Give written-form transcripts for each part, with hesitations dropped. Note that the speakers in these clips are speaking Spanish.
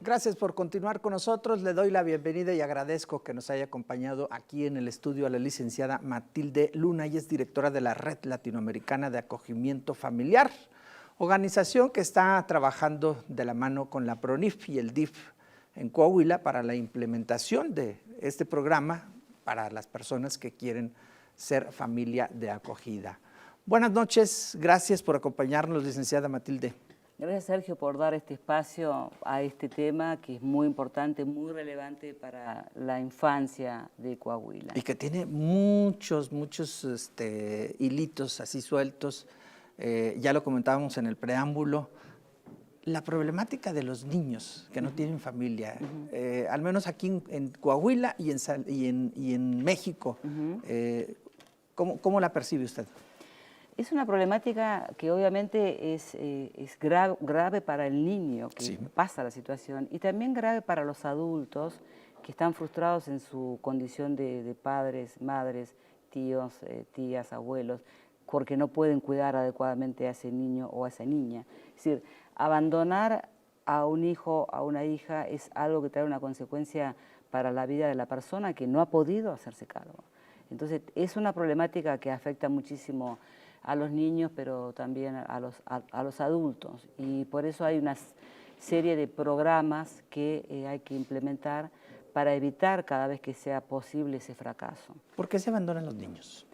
Gracias por continuar con nosotros. Le doy la bienvenida y agradezco que nos haya acompañado aquí en el estudio a la licenciada Matilde Luna. Ella es directora de la Red Latinoamericana de Acogimiento Familiar, organización que está trabajando de la mano con la PRONIF y el DIF en Coahuila para la implementación de este programa para las personas que quieren ser familia de acogida. Buenas noches, gracias por acompañarnos, licenciada Matilde. Gracias, Sergio, por dar este espacio a este tema que es muy importante, muy relevante para la infancia de Coahuila. Y que tiene muchos hilitos así sueltos. Ya lo comentábamos en el preámbulo. La problemática de los niños que no tienen familia, al menos aquí en Coahuila y en México, ¿cómo la percibe usted? Es una problemática que obviamente es grave para el niño que pasa la situación y también grave para los adultos que están frustrados en su condición de padres, madres, tíos, tías, abuelos, porque no pueden cuidar adecuadamente a ese niño o a esa niña. Es decir, abandonar a un hijo, a una hija, es algo que trae una consecuencia para la vida de la persona que no ha podido hacerse cargo. Entonces, es una problemática que afecta muchísimo a los niños, pero también a los adultos. Y por eso hay una serie de programas que hay que implementar para evitar cada vez que sea posible ese fracaso. ¿Por qué se abandonan los niños?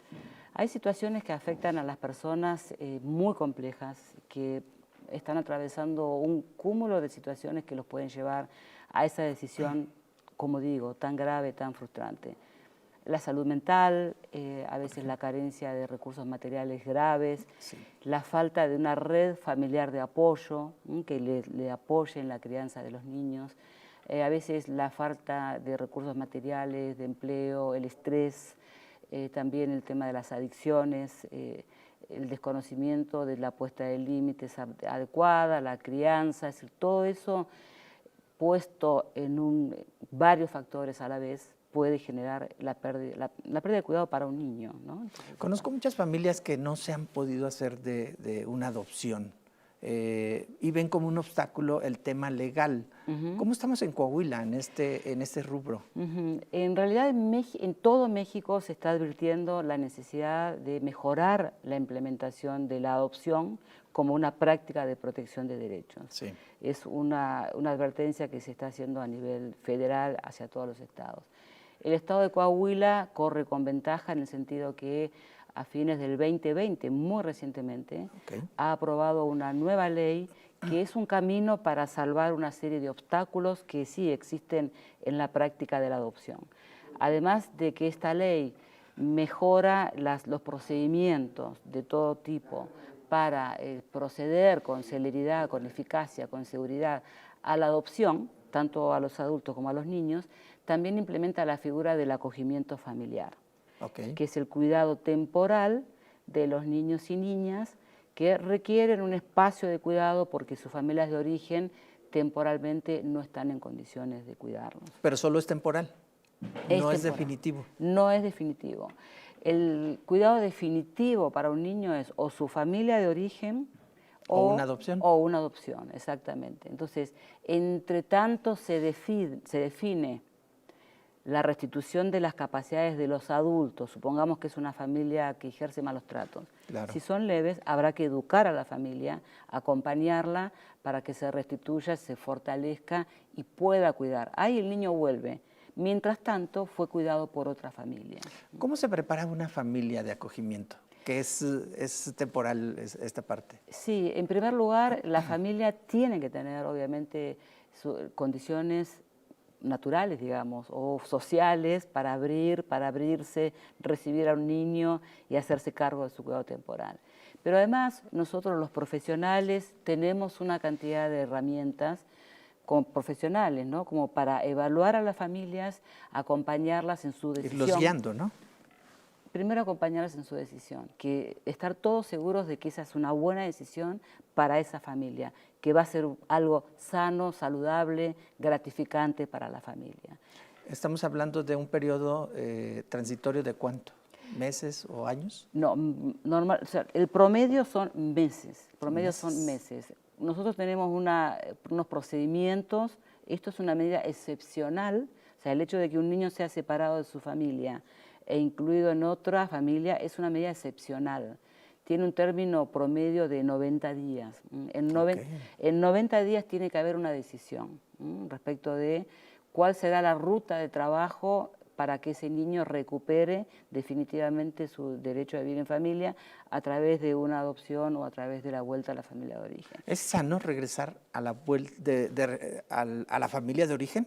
Hay situaciones que afectan a las personas muy complejas, que están atravesando un cúmulo de situaciones que los pueden llevar a esa decisión, como digo, tan grave, tan frustrante. La salud mental, a veces la carencia de recursos materiales graves, la falta de una red familiar de apoyo que le apoye en la crianza de los niños, a veces la falta de recursos materiales, de empleo, el estrés, también el tema de las adicciones, el desconocimiento de la puesta de límites adecuada, la crianza, es decir, todo eso puesto en varios factores a la vez puede generar la pérdida de cuidado para un niño, ¿no? Entonces, conozco muchas familias que no se han podido hacer de una adopción y ven como un obstáculo el tema legal. ¿Cómo estamos en Coahuila en este rubro? En realidad en todo México se está advirtiendo la necesidad de mejorar la implementación de la adopción como una práctica de protección de derechos. Sí. Es una advertencia que se está haciendo a nivel federal hacia todos los estados. El estado de Coahuila corre con ventaja en el sentido que a fines del 2020, muy recientemente, ha aprobado una nueva ley que es un camino para salvar una serie de obstáculos que sí existen en la práctica de la adopción. Además de que esta ley mejora los procedimientos de todo tipo para proceder con celeridad, con eficacia, con seguridad a la adopción, tanto a los adultos como a los niños, también implementa la figura del acogimiento familiar, que es el cuidado temporal de los niños y niñas que requieren un espacio de cuidado porque sus familias de origen temporalmente no están en condiciones de cuidarlos. Pero solo es temporal, no es definitivo. No es definitivo. El cuidado definitivo para un niño es o su familia de origen o una adopción. O una adopción, exactamente. Entonces, entre tanto se define la restitución de las capacidades de los adultos, supongamos que es una familia que ejerce malos tratos. Claro. Si son leves, habrá que educar a la familia, acompañarla para que se restituya, se fortalezca y pueda cuidar. Ahí el niño vuelve. Mientras tanto, fue cuidado por otra familia. ¿Cómo se prepara una familia de acogimiento? Que es temporal esta parte. Sí, en primer lugar, la familia tiene que tener, obviamente, condiciones naturales, digamos, o sociales para abrirse, recibir a un niño y hacerse cargo de su cuidado temporal. Pero además, nosotros los profesionales tenemos una cantidad de herramientas como profesionales, ¿no? Como para evaluar a las familias, acompañarlas en su decisión. Irlos guiando, ¿no? Primero acompañarlas en su decisión, que estar todos seguros de que esa es una buena decisión para esa familia, que va a ser algo sano, saludable, gratificante para la familia. Estamos hablando de un periodo transitorio de ¿cuánto? ¿Meses o años? No, normal, o sea, el promedio son meses, son meses. Nosotros tenemos unos procedimientos Esto es una medida excepcional, o sea, el hecho de que un niño sea separado de su familia e incluido en otra familia es una medida excepcional. Tiene un término promedio de 90 días. En 90 días tiene que haber una decisión respecto de cuál será la ruta de trabajo para que ese niño recupere definitivamente su derecho a vivir en familia a través de una adopción o a través de la vuelta a la familia de origen. ¿Es sano regresar a la, a la familia de origen?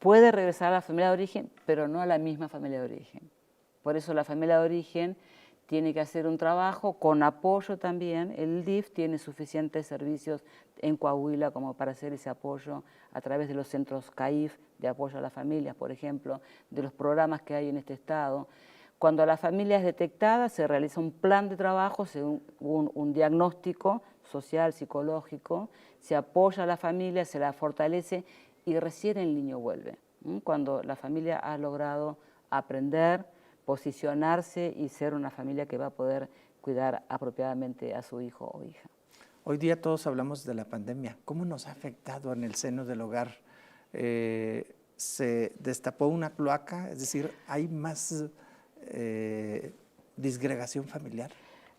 Puede regresar a la familia de origen, pero no a la misma familia de origen. Por eso la familia de origen tiene que hacer un trabajo con apoyo también. El DIF tiene suficientes servicios en Coahuila como para hacer ese apoyo a través de los centros CAIF de apoyo a las familias, por ejemplo, de los programas que hay en este estado. Cuando la familia es detectada, se realiza un plan de trabajo, según un diagnóstico social, psicológico, se apoya a la familia, se la fortalece y recién el niño vuelve. Cuando la familia ha logrado aprender, posicionarse y ser una familia que va a poder cuidar apropiadamente a su hijo o hija. Hoy día todos hablamos de la pandemia. ¿Cómo nos ha afectado en el seno del hogar? ¿Se destapó una cloaca? Es decir, ¿hay más disgregación familiar?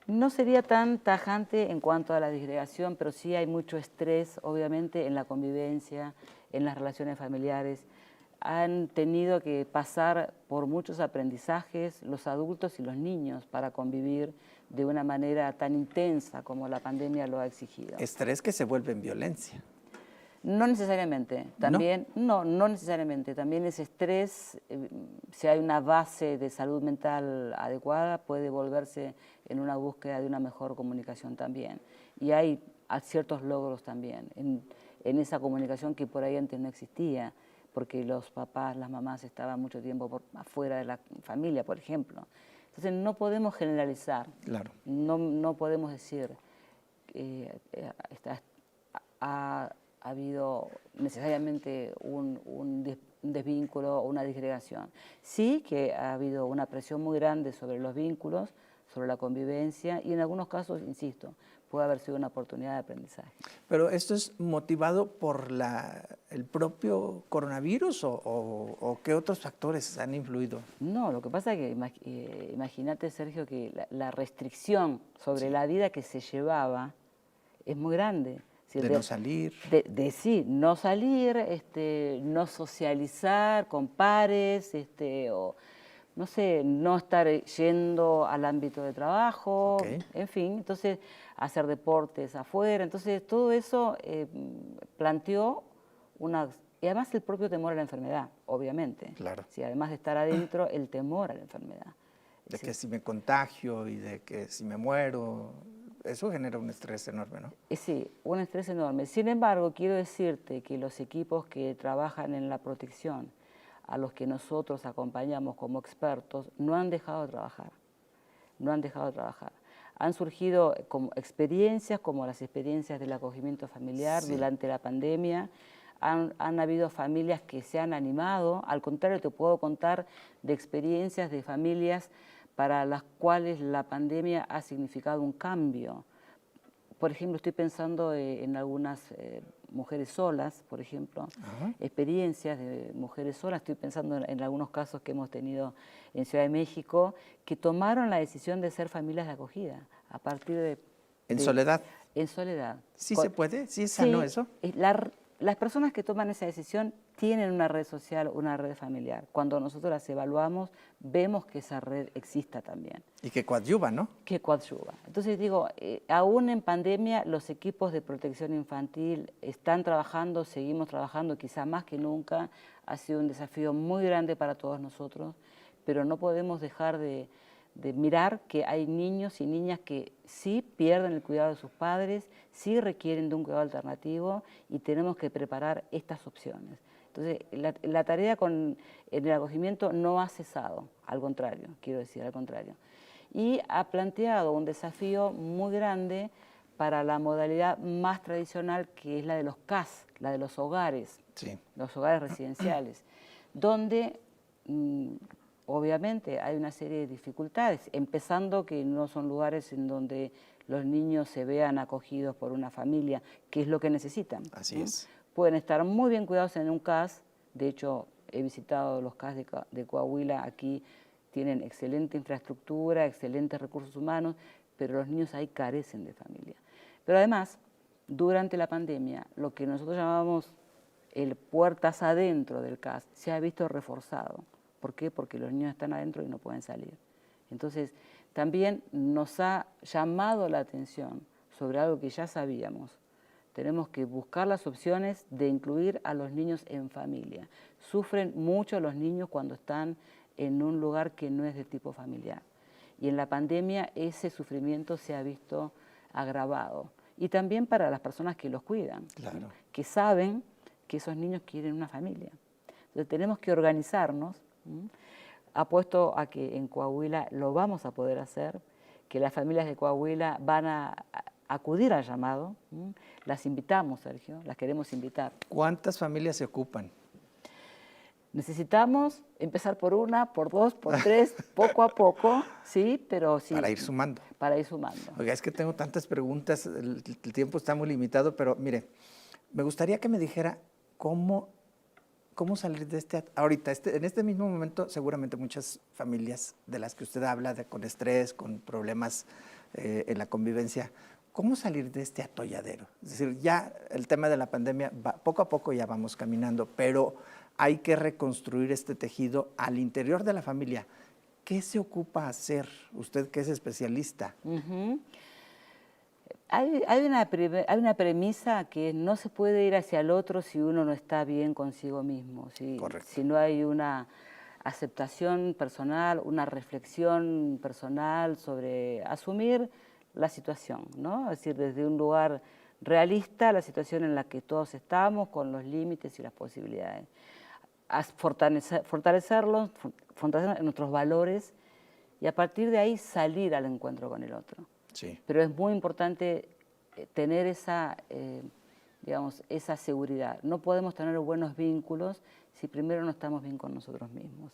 No sería tan tajante en cuanto a la disgregación, pero sí hay mucho estrés, obviamente, en la convivencia, en las relaciones familiares. Han tenido que pasar por muchos aprendizajes los adultos y los niños para convivir de una manera tan intensa como la pandemia lo ha exigido. Estrés que se vuelve en violencia. No necesariamente, también, no necesariamente, también ese estrés, si hay una base de salud mental adecuada, puede volverse en una búsqueda de una mejor comunicación también. Y hay ciertos logros también en esa comunicación que por ahí antes no existía, porque los papás, las mamás estaban mucho tiempo afuera de la familia, por ejemplo. Entonces no podemos generalizar, claro. No podemos decir ha habido necesariamente un desvínculo o una disgregación. Sí que ha habido una presión muy grande sobre los vínculos, sobre la convivencia y en algunos casos, insisto, puede haber sido una oportunidad de aprendizaje. ¿Pero esto es motivado por el propio coronavirus o qué otros factores han influido? No, lo que pasa es que imagínate, Sergio, que la restricción sobre la vida que se llevaba es muy grande. De no salir. Sí, no salir, no socializar con pares, o no sé, no estar yendo al ámbito de trabajo, en fin, entonces hacer deportes afuera, entonces todo eso planteó y además el propio temor a la enfermedad, obviamente. Claro. Sí, además de estar adentro, el temor a la enfermedad. De que si me contagio y de que si me muero, eso genera un estrés enorme, ¿no? Sí, un estrés enorme. Sin embargo, quiero decirte que los equipos que trabajan en la protección, a los que nosotros acompañamos como expertos, no han dejado de trabajar. No han dejado de trabajar. Han surgido como experiencias, como las experiencias del acogimiento familiar durante la pandemia. Han habido familias que se han animado. Al contrario, te puedo contar de experiencias de familias para las cuales la pandemia ha significado un cambio. Por ejemplo, estoy pensando en algunas mujeres solas, por ejemplo, experiencias de mujeres solas. Estoy pensando en algunos casos que hemos tenido en Ciudad de México, que tomaron la decisión de ser familias de acogida a partir de... ¿En soledad? En soledad. ¿Sí se puede? ¿Sí es sano eso? Las personas que toman esa decisión tienen una red social, una red familiar. Cuando nosotros las evaluamos, vemos que esa red exista también. Y que coadyuva, ¿no? Que coadyuva. Entonces digo, aún en pandemia los equipos de protección infantil están trabajando, seguimos trabajando, quizá más que nunca. Ha sido un desafío muy grande para todos nosotros, pero no podemos dejar de mirar que hay niños y niñas que sí pierden el cuidado de sus padres, sí requieren de un cuidado alternativo y tenemos que preparar estas opciones. Entonces, la tarea en el acogimiento no ha cesado, al contrario, quiero decir, al contrario. Y ha planteado un desafío muy grande para la modalidad más tradicional, que es la de los CAS, la de los hogares, los hogares residenciales, donde obviamente hay una serie de dificultades, empezando que no son lugares en donde los niños se vean acogidos por una familia, que es lo que necesitan. Así es. pueden estar muy bien cuidados en un CAS. De hecho, he visitado los CAS de Coahuila. Aquí tienen excelente infraestructura, excelentes recursos humanos, pero los niños ahí carecen de familia. Pero además, durante la pandemia, lo que nosotros llamamos el puertas adentro del CAS se ha visto reforzado. ¿Por qué? Porque los niños están adentro y no pueden salir. Entonces, también nos ha llamado la atención sobre algo que ya sabíamos. Tenemos que buscar las opciones de incluir a los niños en familia. Sufren mucho los niños cuando están en un lugar que no es de tipo familiar. Y en la pandemia ese sufrimiento se ha visto agravado. Y también para las personas que los cuidan, Claro. ¿sí? Que saben que esos niños quieren una familia. Entonces tenemos que organizarnos. Apuesto a que en Coahuila lo vamos a poder hacer, que las familias de Coahuila van a acudir al llamado. Las invitamos, Sergio, las queremos invitar. ¿Cuántas familias se ocupan? Necesitamos empezar por una, por dos, por tres, poco a poco, sí, pero sí. Para ir sumando. Para ir sumando. Oiga, es que tengo tantas preguntas, el tiempo está muy limitado, pero mire, me gustaría que me dijera cómo salir de ahorita, en este mismo momento, seguramente muchas familias de las que usted habla, con estrés, con problemas en la convivencia, ¿cómo salir de este atolladero? Es decir, ya el tema de la pandemia, poco a poco ya vamos caminando, pero hay que reconstruir este tejido al interior de la familia. ¿Qué se ocupa hacer usted que es especialista? Hay una premisa que no se puede ir hacia el otro si uno no está bien consigo mismo. Correcto. Si no hay una aceptación personal, una reflexión personal sobre asumir la situación, ¿no? Es decir, desde un lugar realista, la situación en la que todos estamos, con los límites y las posibilidades. Fortalecerlos, fortalecer nuestros valores y a partir de ahí salir al encuentro con el otro. Sí. Pero es muy importante tener esa, digamos, esa seguridad. No podemos tener buenos vínculos si primero no estamos bien con nosotros mismos.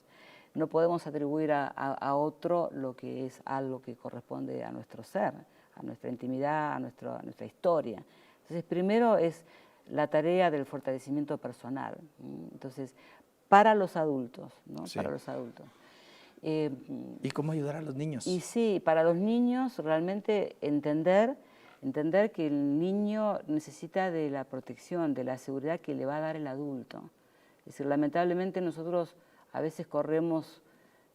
No podemos atribuir a otro lo que es algo que corresponde a nuestro ser, a nuestra intimidad, a nuestra historia. Entonces, primero es la tarea del fortalecimiento personal. Entonces, para los adultos, ¿no? Sí. Para los adultos. ¿Y cómo ayudar a los niños? Y sí, para los niños realmente entender que el niño necesita de la protección, de la seguridad que le va a dar el adulto. Es decir, lamentablemente nosotros a veces corremos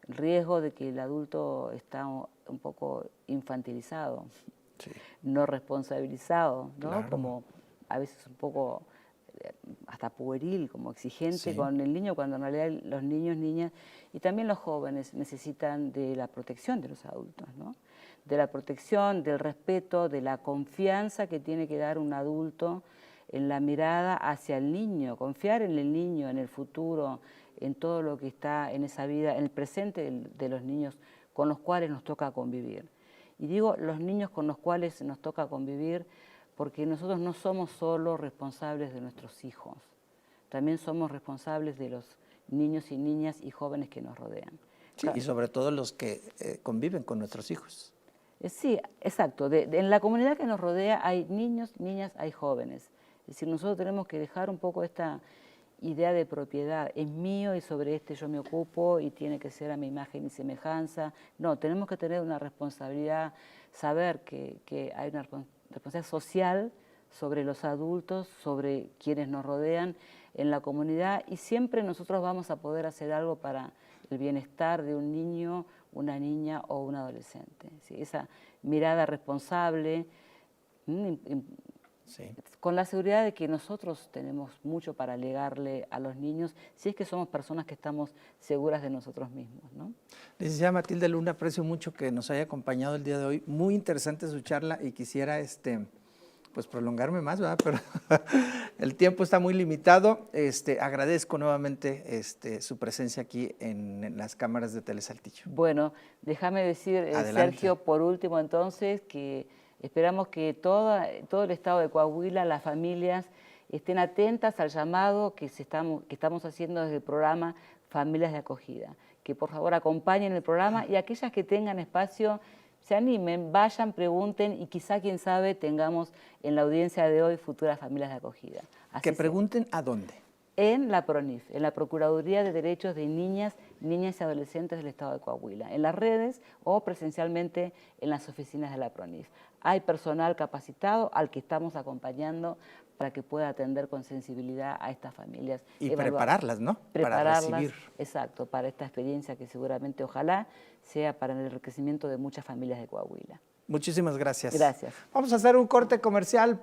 el riesgo de que el adulto está un poco infantilizado, sí. No responsabilizado, ¿no? Claro. Como a veces un poco hasta pueril, como exigente sí. con el niño, cuando en realidad los niños, niñas y también los jóvenes necesitan de la protección de los adultos, ¿no? De la protección, del respeto, de la confianza que tiene que dar un adulto en la mirada hacia el niño, confiar en el niño, en el futuro, en todo lo que está en esa vida, en el presente de los niños con los cuales nos toca convivir. Y digo los niños con los cuales nos toca convivir porque nosotros no somos solo responsables de nuestros hijos, también somos responsables de los niños y niñas y jóvenes que nos rodean. Sí, Claro. Y sobre todo los que conviven con nuestros hijos. Sí, exacto. En la comunidad que nos rodea hay niños, niñas, hay jóvenes. Es decir, nosotros tenemos que dejar un poco esta idea de propiedad. Es mío y sobre este yo me ocupo y tiene que ser a mi imagen y semejanza. No, tenemos que tener una responsabilidad, saber que hay una responsabilidad social sobre los adultos, sobre quienes nos rodean en la comunidad y siempre nosotros vamos a poder hacer algo para el bienestar de un niño, una niña o un adolescente. ¿Sí? Esa mirada responsable, sí. con la seguridad de que nosotros tenemos mucho para legarle a los niños, si es que somos personas que estamos seguras de nosotros mismos, ¿no? Licenciada Matilde Luna, aprecio mucho que nos haya acompañado el día de hoy. Muy interesante su charla y quisiera pues prolongarme más, ¿verdad? Pero el tiempo está muy limitado. Agradezco nuevamente su presencia aquí en las cámaras de Telesaltillo. Bueno, déjame decir, Sergio, por último entonces, que esperamos que todo el estado de Coahuila, las familias, estén atentas al llamado que estamos haciendo desde el programa Familias de Acogida. Que por favor acompañen el programa y aquellas que tengan espacio, se animen, vayan, pregunten y quizá, quién sabe, tengamos en la audiencia de hoy futuras familias de acogida. Que pregunten a dónde. En la PRONIF, en la Procuraduría de Derechos de Niñas y Adolescentes del Estado de Coahuila, en las redes o presencialmente en las oficinas de la PRONIF. Hay personal capacitado al que estamos acompañando para que pueda atender con sensibilidad a estas familias. Y prepararlas, ¿no? Prepararlas, para recibir. exacto, para esta experiencia que seguramente, ojalá, sea para el enriquecimiento de muchas familias de Coahuila. Muchísimas gracias. Gracias. Vamos a hacer un corte comercial.